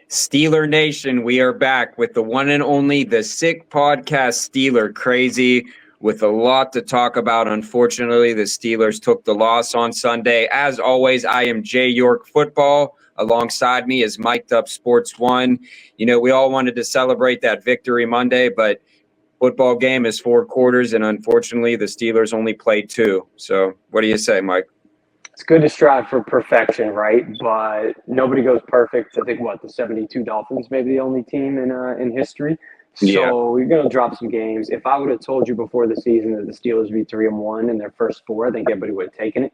Steeler Nation, we are back with the one and only, the Sick Podcast Steeler Crazy, with a lot to talk about. Unfortunately, the Steelers took the loss on Sunday. As always, I am Jay York Football. Alongside me is Mic'd Up Sports One. You know, we all wanted to celebrate that victory Monday, but football game is 4 quarters, and unfortunately, the Steelers only played 2. So what do you say, Mike? It's good to strive for perfection, right? But nobody goes perfect. I think, the 72 Dolphins may be the only team in history. So You're going to drop some games. If I would have told you before the season that the Steelers would be 3-1 in their first 4, I think everybody would have taken it.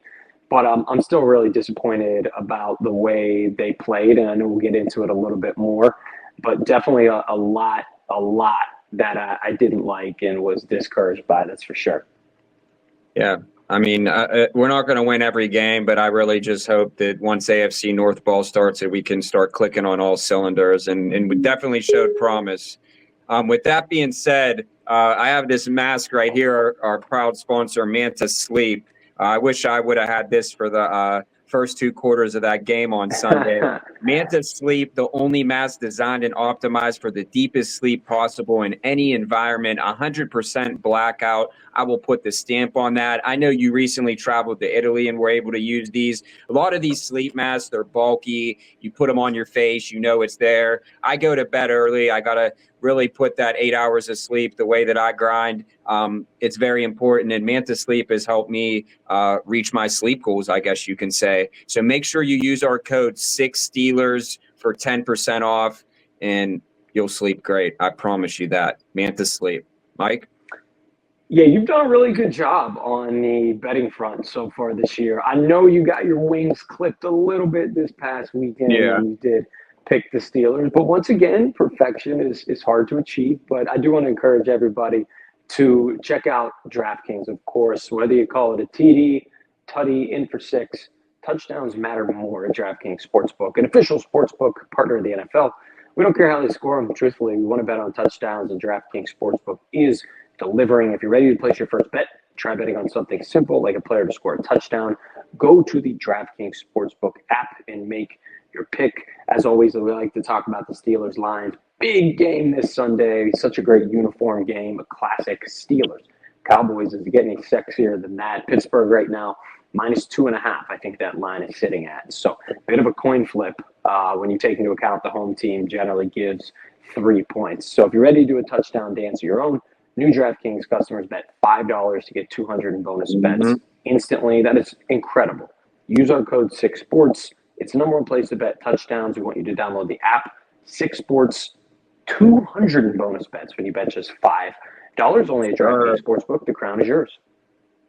But I'm still really disappointed about the way they played, and I know we'll get into it a little bit more. But definitely a lot that I didn't like and was discouraged by, that's for sure. Yeah. I mean, we're not going to win every game, but I really just hope that once AFC North ball starts, that we can start clicking on all cylinders, and we definitely showed promise. With that being said, I have this mask right here, our proud sponsor, Manta Sleep. I wish I would have had this for the first 2 quarters of that game on Sunday. Manta Sleep, the only mask designed and optimized for the deepest sleep possible in any environment, 100% blackout. I will put the stamp on that. I know you recently traveled to Italy and were able to use these. A lot of these sleep masks, they're bulky. You put them on your face, you know it's there. I go to bed early. I got to really put that 8 hours of sleep the way that I grind. It's very important, and Manta Sleep has helped me reach my sleep goals, I guess you can say. So make sure you use our code 6Steelers for 10% off, and you'll sleep great. I promise you that. Manta Sleep. Mike? Yeah, you've done a really good job on the betting front so far this year. I know you got your wings clipped a little bit this past weekend. Yeah. And you did pick the Steelers. But once again, perfection is hard to achieve. But I do want to encourage everybody to check out DraftKings, of course, whether you call it a TD, tutty, in for 6. Touchdowns matter more at DraftKings Sportsbook, an official sportsbook partner of the NFL. We don't care how they score them. Truthfully, we want to bet on touchdowns, and DraftKings Sportsbook is delivering. If you're ready to place your first bet, try betting on something simple like a player to score a touchdown. Go to the DraftKings Sportsbook app and make your pick. As always, we like to talk about the Steelers lines. Big game this Sunday. Such a great uniform game. A classic Steelers. Cowboys is getting any sexier than that. Pittsburgh right now, -2.5. I think that line is sitting at. So a bit of a coin flip when you take into account the home team generally gives 3 points. So if you're ready to do a touchdown dance of your own, new DraftKings customers bet $5 to get 200 in bonus bets instantly. That is incredible. Use our code 6Sports. It's the number one place to bet touchdowns. We want you to download the app. 6Sports, 200 in bonus bets when you bet just $5 only at DraftKings Sportsbook. The crown is yours.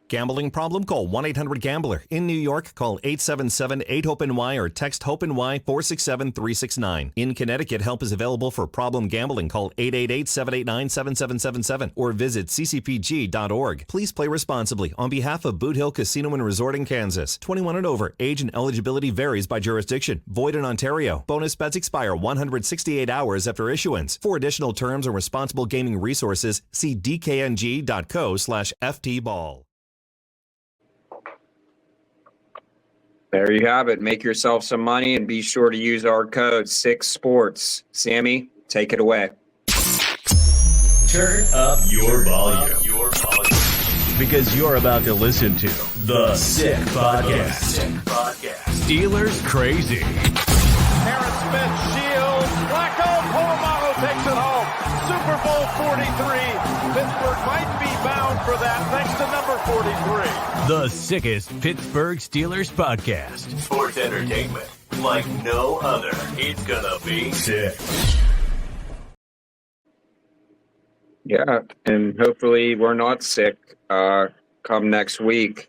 Gambling problem? Call 1-800-GAMBLER. In New York, call 877-8-HOPE-NY or text HOPE-NY 467-369. In Connecticut, help is available for problem gambling. Call 888-789-7777 or visit ccpg.org. Please play responsibly on behalf of Boot Hill Casino and Resort in Kansas. 21 and over. Age and eligibility varies by jurisdiction. Void in Ontario. Bonus bets expire 168 hours after issuance. For additional terms and responsible gaming resources, see dkng.co/ftball. There you have it. Make yourself some money and be sure to use our code 6Sports. Sammy, take it away. Turn up your volume. Because you're about to listen to The Sick Podcast. Steelers Crazy. Harris Smith shields. Blackout. Polamalu takes it home. Super Bowl 43. Pittsburgh might be bound for that thanks to number 43. The sickest Pittsburgh Steelers podcast. Sports entertainment like no other. It's gonna be sick. Yeah, and hopefully we're not sick come next week.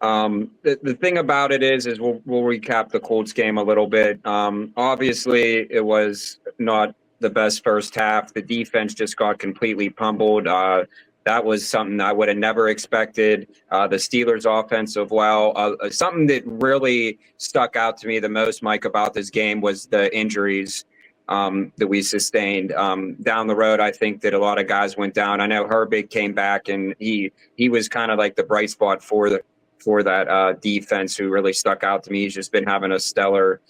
The thing about it is we'll recap the Colts game a little bit. Obviously, it was not the best first half. The defense just got completely pummeled. That was something I would have never expected. The Steelers' offensive, something that really stuck out to me the most, Mike, about this game was the injuries that we sustained. Down the road, I think that a lot of guys went down. I know Herbig came back, and he was kind of like the bright spot for that defense, who really stuck out to me. He's just been having a stellar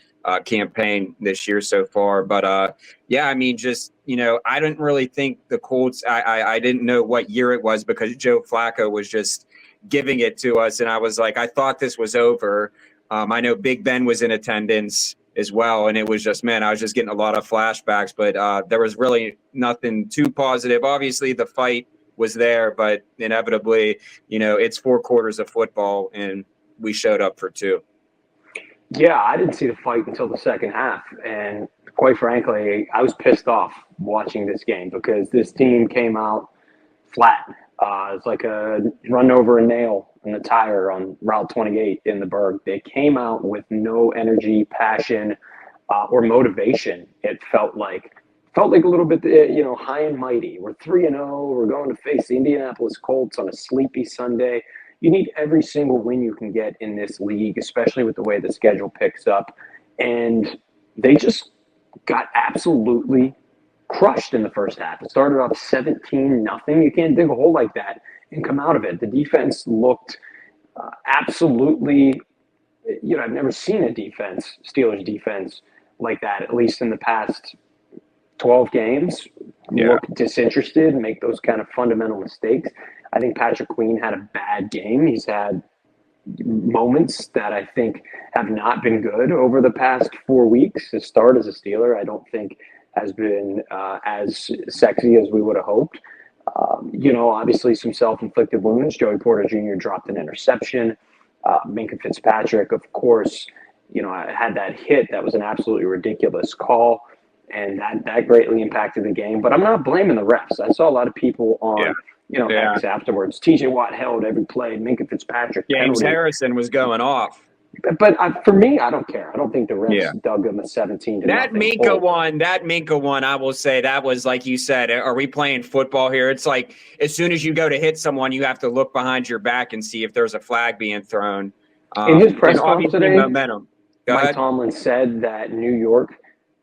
campaign this year so far. But yeah, I mean, just, I didn't really think the Colts, I didn't know what year it was because Joe Flacco was just giving it to us. And I was like, I thought this was over. I know Big Ben was in attendance as well. And it was just, man, I was just getting a lot of flashbacks, but there was really nothing too positive. Obviously, the fight was there, but inevitably, it's 4 quarters of football, and we showed up for 2. Yeah, I didn't see the fight until the second half. And quite frankly, I was pissed off watching this game because this team came out flat. It's like a run over a nail in the tire on Route 28 in the Berg. They came out with no energy, passion, or motivation. It felt like a little bit, high and mighty. We're 3-0. We're going to face the Indianapolis Colts on a sleepy Sunday. You need every single win you can get in this league, especially with the way the schedule picks up. And they just got absolutely crushed in the first half. It started off 17-0. You can't dig a hole like that and come out of it. The defense looked absolutely, I've never seen a Steelers defense like that, at least in the past 12 games. Look disinterested, make those kind of fundamental mistakes. I think Patrick Queen had a bad game. He's had moments that I think have not been good over the past 4 weeks. His start as a Steeler, I don't think has been as sexy as we would have hoped. Obviously some self-inflicted wounds. Joey Porter Jr. dropped an interception. Minkah Fitzpatrick, of course, had that hit. That was an absolutely ridiculous call, and that greatly impacted the game. But I'm not blaming the refs. I saw a lot of people on X afterwards. TJ Watt held every play. Minkah Fitzpatrick. James Harrison was going off. But for me, I don't care. I don't think the refs dug him a 17 to that Minkah one, I will say that was, like you said, are we playing football here? It's like as soon as you go to hit someone, you have to look behind your back and see if there's a flag being thrown. In his press conference today, momentum. Mike Tomlin said that New York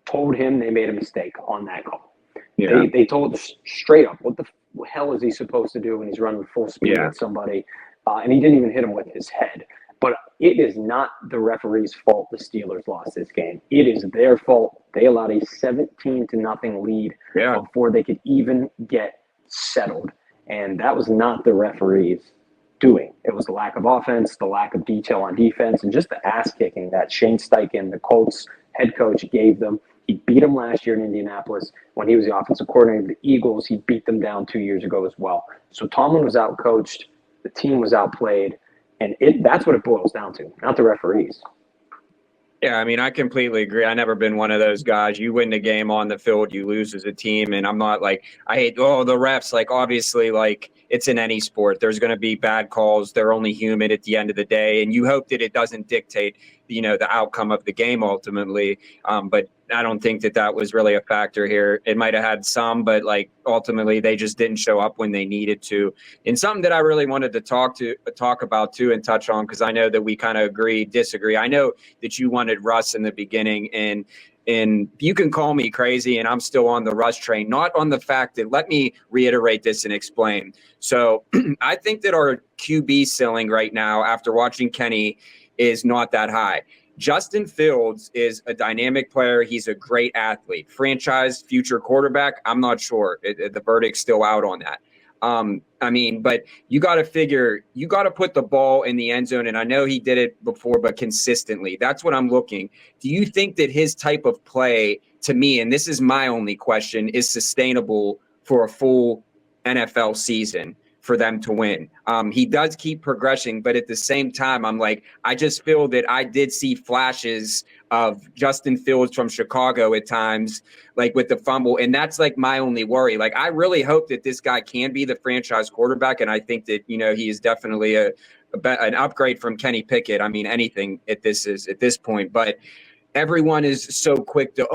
told him they made a mistake on that call. Yeah. They told straight up, what the hell is he supposed to do when he's running full speed at somebody? And he didn't even hit him with his head. But it is not the referee's fault the Steelers lost this game. It is their fault. They allowed a 17-0 lead before they could even get settled. And that was not the referee's doing. It was the lack of offense, the lack of detail on defense, and just the ass kicking that Shane Steichen, the Colts head coach, gave them. He beat them last year in Indianapolis. When he was the offensive coordinator of the Eagles, he beat them down 2 years ago as well. So Tomlin was outcoached. The team was outplayed. And that's what it boils down to, not the referees. Yeah, I mean, I completely agree. I've never been one of those guys. You win the game on the field, you lose as a team. And I'm not like, I hate, the refs. Like, obviously, like, it's in any sport. There's going to be bad calls. They're only human at the end of the day. And you hope that it doesn't dictate, the outcome of the game ultimately. But I don't think that was really a factor here. It might have had some, but like ultimately they just didn't show up when they needed to. And something that I really wanted to talk about too and touch on, because I know that we kind of disagree. I know that you wanted Russ in the beginning, and you can call me crazy, and I'm still on the Russ train, not on the fact that, let me reiterate this and explain. So I think that our QB ceiling right now, after watching Kenny, is not that high. Justin Fields is a dynamic player. He's a great athlete. Franchise future quarterback, I'm not sure. The verdict's still out on that. But you got to put the ball in the end zone. And I know he did it before, but consistently. That's what I'm looking. Do you think that his type of play, to me, and this is my only question, is sustainable for a full NFL season for them to win? He does keep progressing, but at the same time, I'm like, I just feel that I did see flashes of Justin Fields from Chicago at times, like with the fumble. And that's like my only worry. Like, I really hope that this guy can be the franchise quarterback. And I think that, he is definitely an upgrade from Kenny Pickett. I mean, anything at this point, but everyone is so quick to,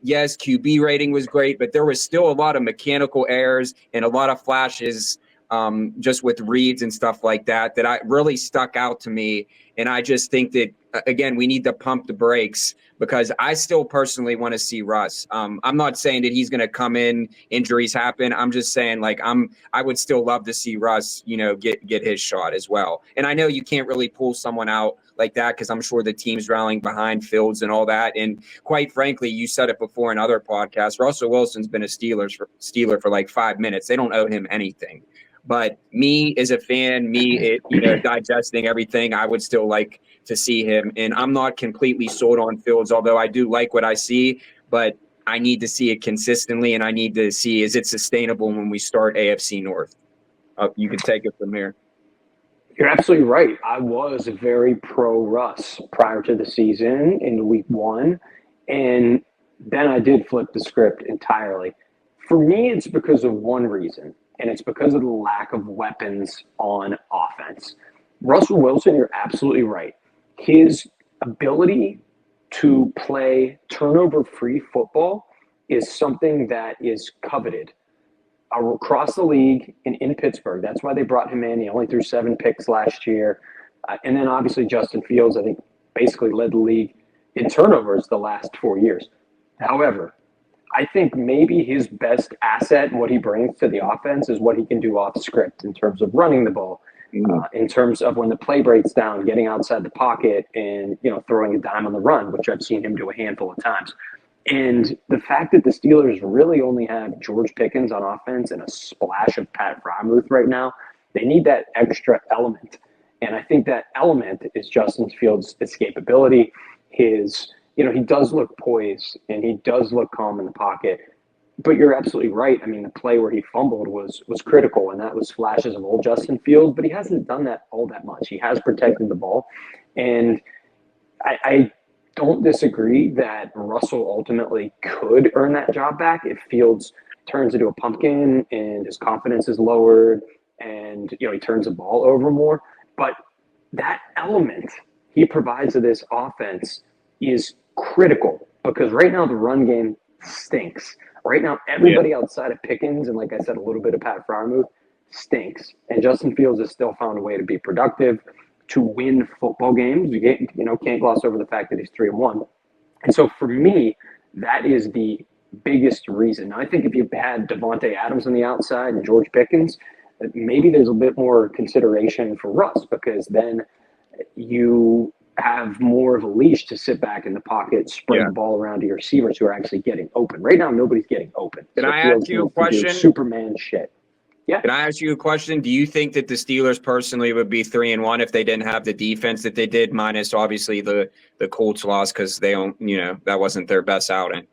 yes, QB rating was great, but there was still a lot of mechanical errors and a lot of flashes just with reads and stuff like that I really stuck out to me. And I just think that again, we need to pump the brakes because I still personally want to see Russ. I'm not saying that he's going to come in, injuries happen. I'm just saying like I would still love to see Russ, get his shot as well. And I know you can't really pull someone out like that because I'm sure the team's rallying behind Fields and all that. And quite frankly, you said it before in other podcasts, Russell Wilson's been a Steeler for like 5 minutes. They don't owe him anything. But me as a fan, digesting everything, I would still like to see him. And I'm not completely sold on Fields, although I do like what I see. But I need to see it consistently, and I need to see, is it sustainable when we start AFC North? You can take it from here. You're absolutely right. I was very pro Russ prior to the season in week 1. And then I did flip the script entirely. For me, it's because of one reason. And it's because of the lack of weapons on offense. Russell Wilson, you're absolutely right. His ability to play turnover-free football is something that is coveted across the league and in Pittsburgh. That's why they brought him in. He only threw 7 picks last year. And then obviously Justin Fields, I think, basically led the league in turnovers the last 4 years. However, I think maybe his best asset and what he brings to the offense is what he can do off script in terms of running the ball, in terms of when the play breaks down, getting outside the pocket and, throwing a dime on the run, which I've seen him do a handful of times. And the fact that the Steelers really only have George Pickens on offense and a splash of Pat Freiermuth right now, they need that extra element. And I think that element is Justin Fields' escapability, his he does look poised and he does look calm in the pocket. But you're absolutely right. I mean, the play where he fumbled was critical, and that was flashes of old Justin Fields, but he hasn't done that all that much. He has protected the ball. And I don't disagree that Russell ultimately could earn that job back if Fields turns into a pumpkin and his confidence is lowered and, he turns the ball over more. But that element he provides to this offense is critical because right now the run game stinks. Right now, everybody outside of Pickens and, like I said, a little bit of Pat Freiermuth stinks. And Justin Fields has still found a way to be productive, to win football games. You can't gloss over the fact that he's 3-1. And so for me, that is the biggest reason. Now, I think if you had Devontae Adams on the outside and George Pickens, maybe there's a bit more consideration for Russ because then you have more of a leash to sit back in the pocket, spread the ball around to your receivers who are actually getting open. Right now, nobody's getting open. Can I ask you a question? Superman shit. Yeah. Can I ask you a question? Do you think that the Steelers personally would be 3-1 if they didn't have the defense that they did, minus obviously the Colts loss because they don't, that wasn't their best outing?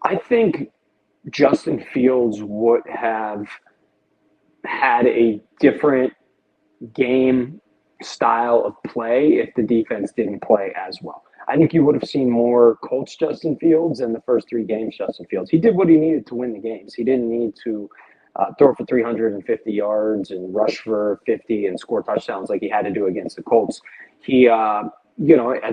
I think Justin Fields would have had a different game style of play if the defense didn't play as well. I think you would have seen more Colts Justin Fields than the first 3 games Justin Fields. He did what he needed to win the games. He didn't need to throw for 350 yards and rush for 50 and score touchdowns like he had to do against the Colts. He, I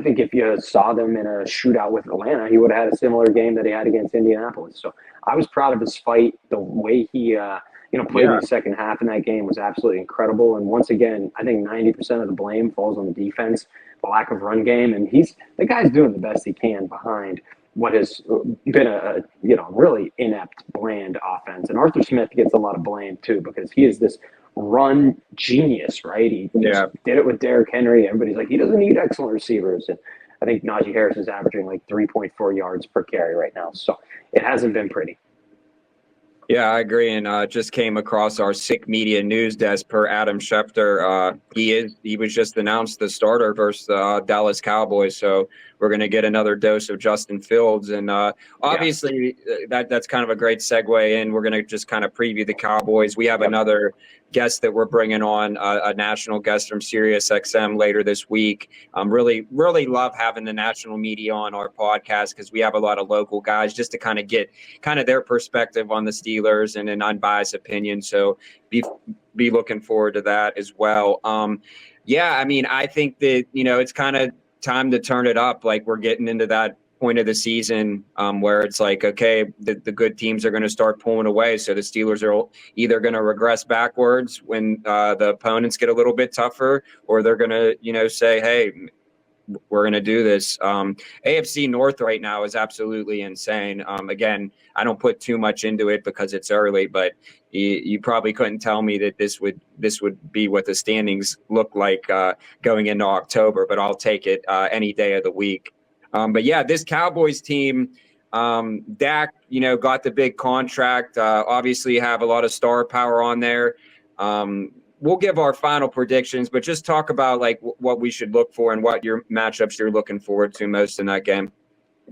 think if you saw them in a shootout with Atlanta, he would have had a similar game that he had against Indianapolis. So I was proud of his fight. The way he played in the second half in that game was absolutely incredible. And once again, I think 90% of the blame falls on the defense, the lack of run game. And the guy's doing the best he can behind what has been a really inept, bland offense. And Arthur Smith gets a lot of blame too, because he is this run genius, right? He did it with Derrick Henry. Everybody's like, he doesn't need excellent receivers. And I think Najee Harris is averaging like 3.4 yards per carry right now. So it hasn't been pretty. Yeah, I agree. And just came across our sick media news desk per Adam Schefter. He was just announced the starter versus the Dallas Cowboys. So we're going to get another dose of Justin Fields. And obviously that's kind of a great segue in. We're going to just kind of preview the Cowboys. We have another guest that we're bringing on, a national guest from Sirius XM later this week. Really, really love having the national media on our podcast because we have a lot of local guys just to kind of get kind of their perspective on the Steelers and an unbiased opinion. So be looking forward to that as well. I mean, I think that, it's kind of time to turn it up. Like we're getting into that point of the season where it's like, okay, the good teams are going to start pulling away. So the Steelers are either going to regress backwards when the opponents get a little bit tougher, or they're going to, say, hey, we're going to do this. AFC North right now is absolutely insane. Again, I don't put too much into it because it's early, but you probably couldn't tell me that this would be what the standings look like going into October, but I'll take it any day of the week. But yeah, this Cowboys team, Dak, got the big contract. Obviously have a lot of star power on there. We'll give our final predictions, but just talk about like what we should look for and what your matchups you're looking forward to most in that game.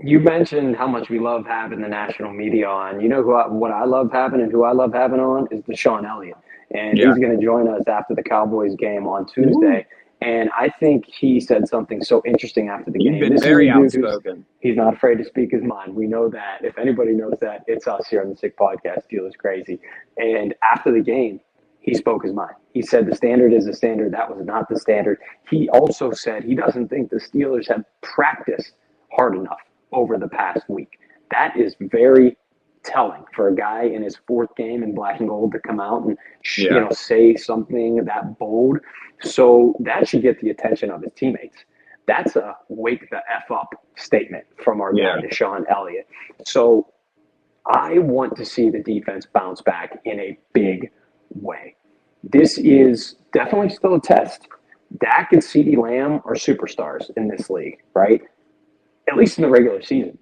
You mentioned how much we love having the national media on. You know what I love having and who I love having on is Deshaun Elliott. And he's going to join us after the Cowboys game on Tuesday. Ooh. And I think he said something so interesting after the game. He's been very outspoken. He's not afraid to speak his mind. We know that. If anybody knows that, it's us here on the Sick Podcast. Steelers Crazy. And after the game, he spoke his mind. He said the standard is the standard. That was not the standard. He also said he doesn't think the Steelers have practiced hard enough over the past week. That is very telling for a guy in his fourth game in black and gold to come out and say something that bold. So that should get the attention of his teammates. That's a wake the F up statement from our guy, Deshaun Elliott. So I want to see the defense bounce back in a big way. This is definitely still a test. Dak and CeeDee Lamb are superstars in this league, right? At least in the regular season.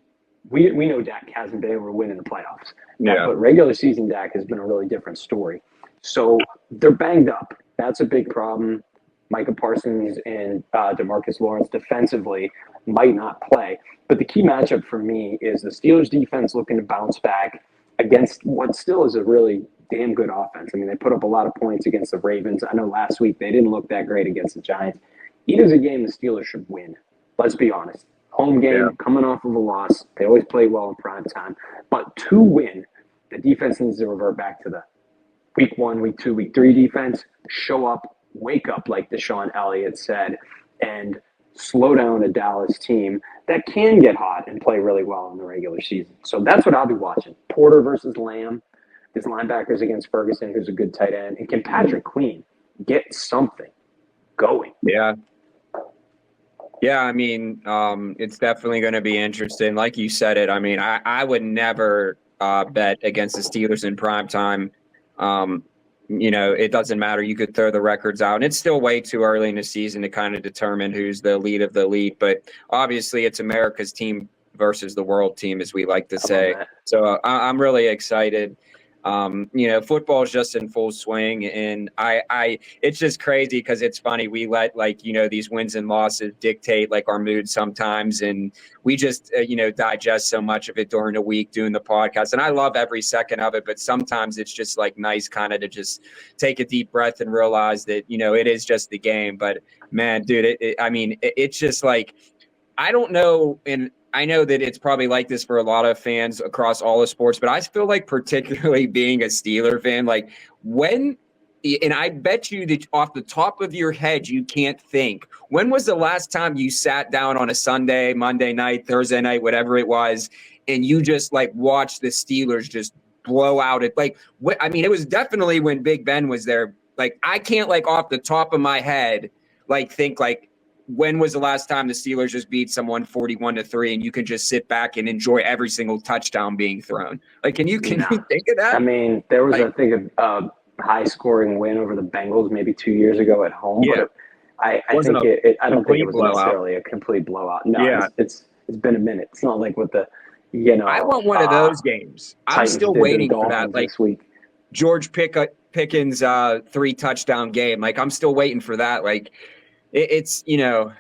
We know Dak hasn't been able to win in the playoffs. Yeah. But regular season Dak has been a really different story. So they're banged up. That's a big problem. Micah Parsons and DeMarcus Lawrence defensively might not play. But the key matchup for me is the Steelers defense looking to bounce back against what still is a really damn good offense. I mean, they put up a lot of points against the Ravens. I know last week they didn't look that great against the Giants. It is a game the Steelers should win. Let's be honest. Home game, coming off of a loss. They always play well in prime time. But to win, the defense needs to revert back to the week 1, week 2, week 3 defense. Show up, wake up, like Deshaun Elliott said, and slow down a Dallas team that can get hot and play really well in the regular season. So that's what I'll be watching. Porter versus Lamb, his linebackers against Ferguson, who's a good tight end. And can Patrick Queen get something going? Yeah. Yeah, I mean, it's definitely going to be interesting. Like you said it, I mean, I would never bet against the Steelers in prime time. It doesn't matter. You could throw the records out. And it's still way too early in the season to kind of determine who's the elite of the elite. But obviously, it's America's team versus the world team, as we like to say. So I'm really excited. Football is just in full swing, and it's just crazy because it's funny. We let these wins and losses dictate like our mood sometimes, and we just digest so much of it during the week doing the podcast. And I love every second of it, but sometimes it's just like nice kind of to just take a deep breath and realize that it is just the game. But man, dude, it's just like I don't know. And I know that it's probably like this for a lot of fans across all the sports, but I feel like particularly being a Steeler fan, like and I bet you that off the top of your head, you can't think, when was the last time you sat down on a Sunday, Monday night, Thursday night, whatever it was, and you just like watched the Steelers just blow out it? Like, it was definitely when Big Ben was there. Like, I can't like off the top of my head, like think like, when was the last time the Steelers just beat someone 41-3 and you can just sit back and enjoy every single touchdown being thrown? Like, can you think of that? I mean, there was, a high scoring win over the Bengals maybe 2 years ago at home. Yeah. But I don't think it was necessarily a complete blowout. No, it's been a minute. It's not like with the, I want one of those games. I'm still waiting for that. Like this week. George Pickens 3 touchdown game. Like, I'm still waiting for that. Like, it's, again,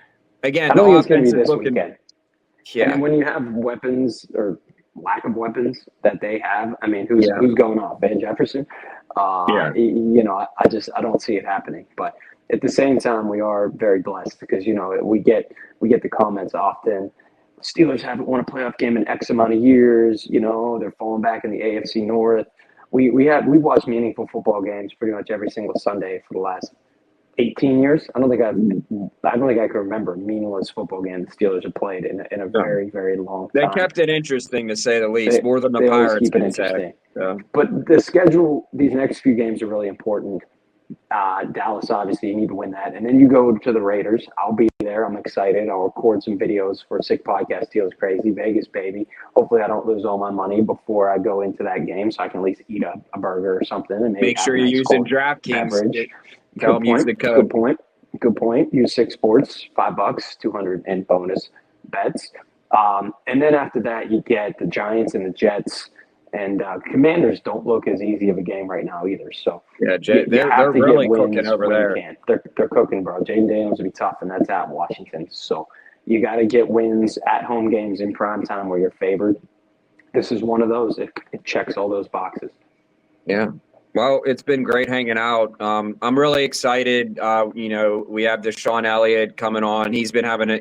I don't think it's going to be this weekend. Yeah. And when you have weapons or lack of weapons that they have, I mean, who's going off? Van Jefferson? I don't see it happening. But at the same time, we are very blessed because, we get the comments often. Steelers haven't won a playoff game in X amount of years. They're falling back in the AFC North. We've watched meaningful football games pretty much every single Sunday for the last 18 years. I don't think I can remember a meaningless football game the Steelers have played in a very, very long time. They kept it interesting, to say the least, more than the Pirates. Keep it interesting. But the schedule, these next few games are really important. Dallas, obviously, you need to win that. And then you go to the Raiders. I'll be there. I'm excited. I'll record some videos for Sick Podcast. Steelers Crazy. Vegas, baby. Hopefully I don't lose all my money before I go into that game, so I can at least eat a burger or something. And maybe Make sure you're using DraftKings. Tell them use the code. Good point. Use Six Sports, $5, 200 in bonus bets. And then after that, you get the Giants and the Jets. And Commanders don't look as easy of a game right now either. So yeah, they're really cooking over there. They're cooking, bro. Jaden Daniels will be tough, and that's at Washington. So you got to get wins at home games in prime time where you're favored. This is one of those. It checks all those boxes. Yeah. Well, it's been great hanging out. I'm really excited. We have Deshaun Elliott coming on. He's been having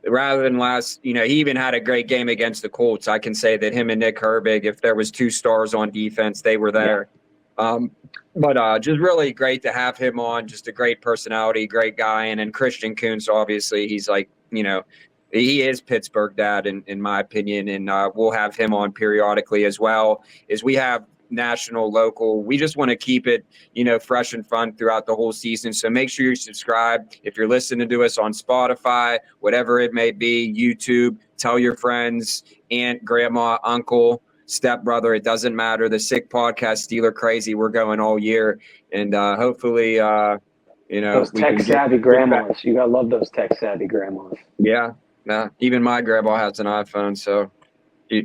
rather than he even had a great game against the Colts. I can say that him and Nick Herbig, if there was 2 stars on defense, they were there. Yeah. But just really great to have him on. Just a great personality, great guy. And then Christian Kuntz, obviously, he's he is Pittsburgh dad in my opinion. And we'll have him on periodically as well as we have national, local. We just want to keep it, fresh and fun throughout the whole season. So make sure you subscribe. If you're listening to us on Spotify, whatever it may be, YouTube, tell your friends, aunt, grandma, uncle, stepbrother, it doesn't matter. The Sick Podcast, Steeler Crazy, we're going all year. And hopefully, those tech-savvy grandmas. You got to love those tech-savvy grandmas. Yeah. Even my grandma has an iPhone, so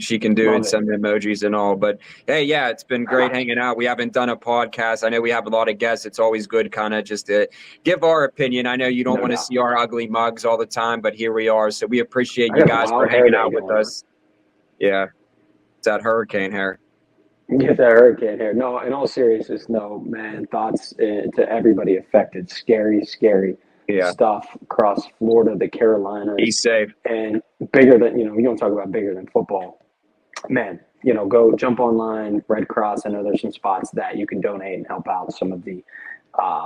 she can do it, send emojis and all. But hey, yeah, it's been great hanging out. We haven't done a podcast. I know we have a lot of guests. It's always good kind of just to give our opinion. I know you don't want to see our ugly mugs all the time, but here we are. So we appreciate you guys for hanging out with us. Yeah. It's that hurricane hair. Get that hurricane hair. No, in all seriousness, no, man. Thoughts to everybody affected. Scary stuff across Florida, the Carolinas. Be safe. And bigger than, you don't talk about bigger than football. Man, go jump online, Red Cross. I know there's some spots that you can donate and help out some of the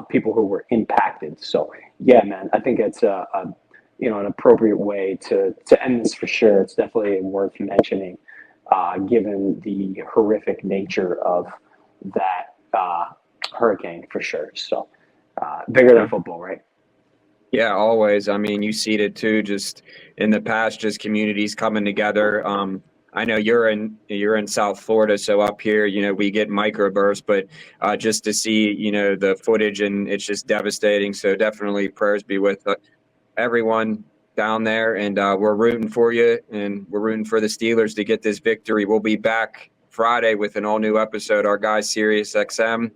people who were impacted. So, yeah, man, I think it's an appropriate way to end this for sure. It's definitely worth mentioning, given the horrific nature of that hurricane for sure. So, bigger than football, right? Yeah, always. I mean, you see it too, just in the past, just communities coming together. I know you're in South Florida, so up here, we get microbursts, but just to see, the footage, and it's just devastating. So definitely prayers be with everyone down there, and we're rooting for you, and we're rooting for the Steelers to get this victory. We'll be back Friday with an all-new episode. Our guys, Sirius XM,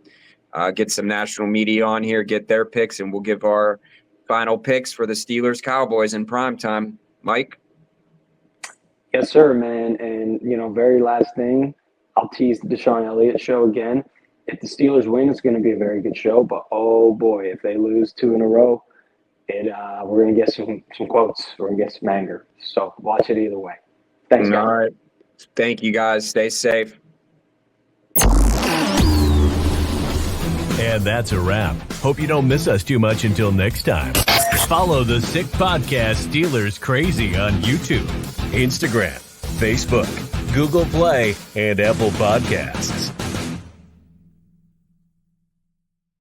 get some national media on here, get their picks, and we'll give our final picks for the Steelers Cowboys in primetime. Mike? Yes, sir, man. And, very last thing, I'll tease the Deshaun Elliott show again. If the Steelers win, it's going to be a very good show. But, oh, boy, if they lose 2 in a row, we're going to get some quotes. We're going to get some anger. So watch it either way. Thanks, guys. All right. Thank you, guys. Stay safe. And that's a wrap. Hope you don't miss us too much until next time. Follow the Sick Podcast Steelers Crazy on YouTube, Instagram, Facebook, Google Play, and Apple Podcasts.